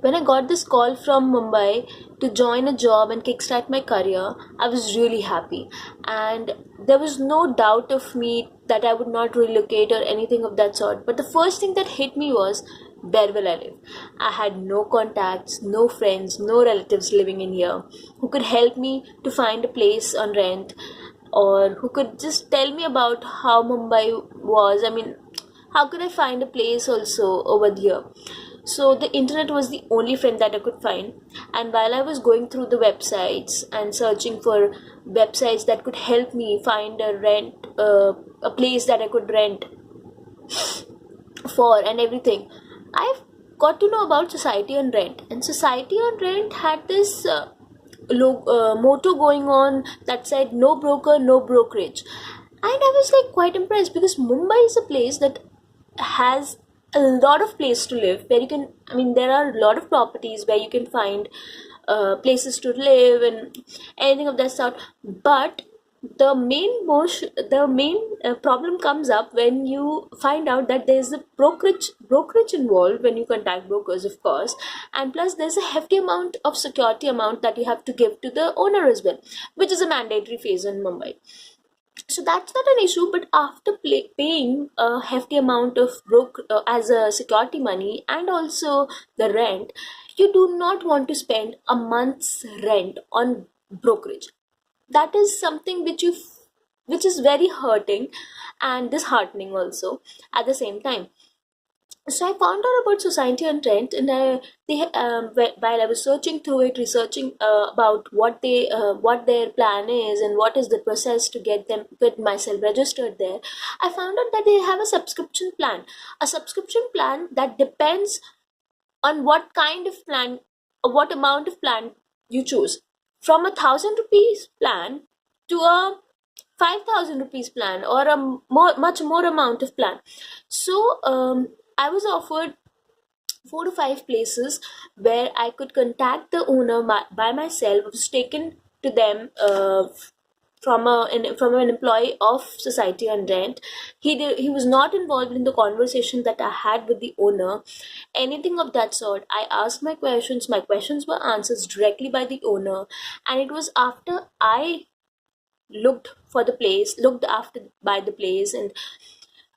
When I got this call from Mumbai to join a job and kickstart my career, I was really happy. And there was no doubt of me that I would not relocate or anything of that sort. But the first thing that hit me was, where will I live? I had no contacts, no friends, no relatives living in here who could help me to find a place on rent, or who could just tell me about how Mumbai was. I mean, how could I find a place also over here? So the internet was the only friend that I could find. And while I was going through the websites and searching for websites that could help me find a place that I could rent for and everything, I got to know about Society on Rent. And Society on Rent had this motto going on that said, no broker, no brokerage. And I was like quite impressed, because Mumbai is a place that has a lot of place to live, where you can, I mean, there are a lot of properties where you can find places to live and anything of that sort. But the main problem comes up when you find out that there's a brokerage involved when you contact brokers, of course. And plus there's a hefty amount of security amount that you have to give to the owner as well, which is a mandatory phase in Mumbai. So that's not an issue. But after paying a hefty amount of as a security money, and also the rent, you do not want to spend a month's rent on brokerage. That is something which is very hurting and disheartening also at the same time. So I found out about Society on Rent, and while I was searching through it, researching about what their plan is and what is the process to get myself registered there, I found out that they have a subscription plan that depends on what kind of plan or what amount of plan you choose, from ₹1,000 plan to a ₹5,000 plan, or a much more amount of plan. So I was offered 4 to 5 places where I could contact the owner by myself. I was taken to them from an employee of Society on Rent. He was not involved in the conversation that I had with the owner, anything of that sort. I asked my questions. My questions were answered directly by the owner, and it was after I looked after by the place, and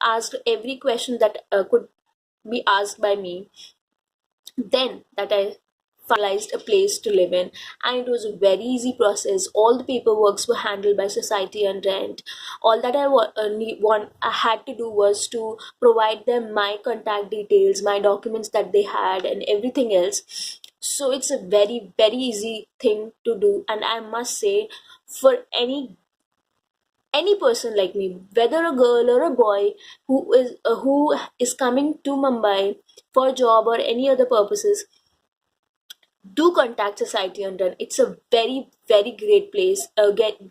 asked every question that could be asked by me, then that I finalized a place to live in. And it was a very easy process. All the paperworks were handled by Society on Rent. All that I had to do was to provide them my contact details, my documents that they had, and everything else. So it's a very very easy thing to do. And I must say, for any person like me, whether a girl or a boy who is coming to Mumbai for job or any other purposes, do contact Society on Rent. It's a very very great place,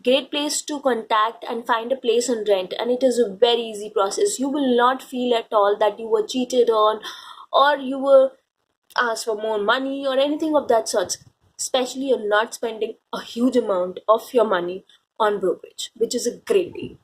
great place to contact and find a place on rent. And it is a very easy process. You will not feel at all that you were cheated on, or you were asked for more money or anything of that sort. Especially, you're not spending a huge amount of your money on brokerage, which is a great deal.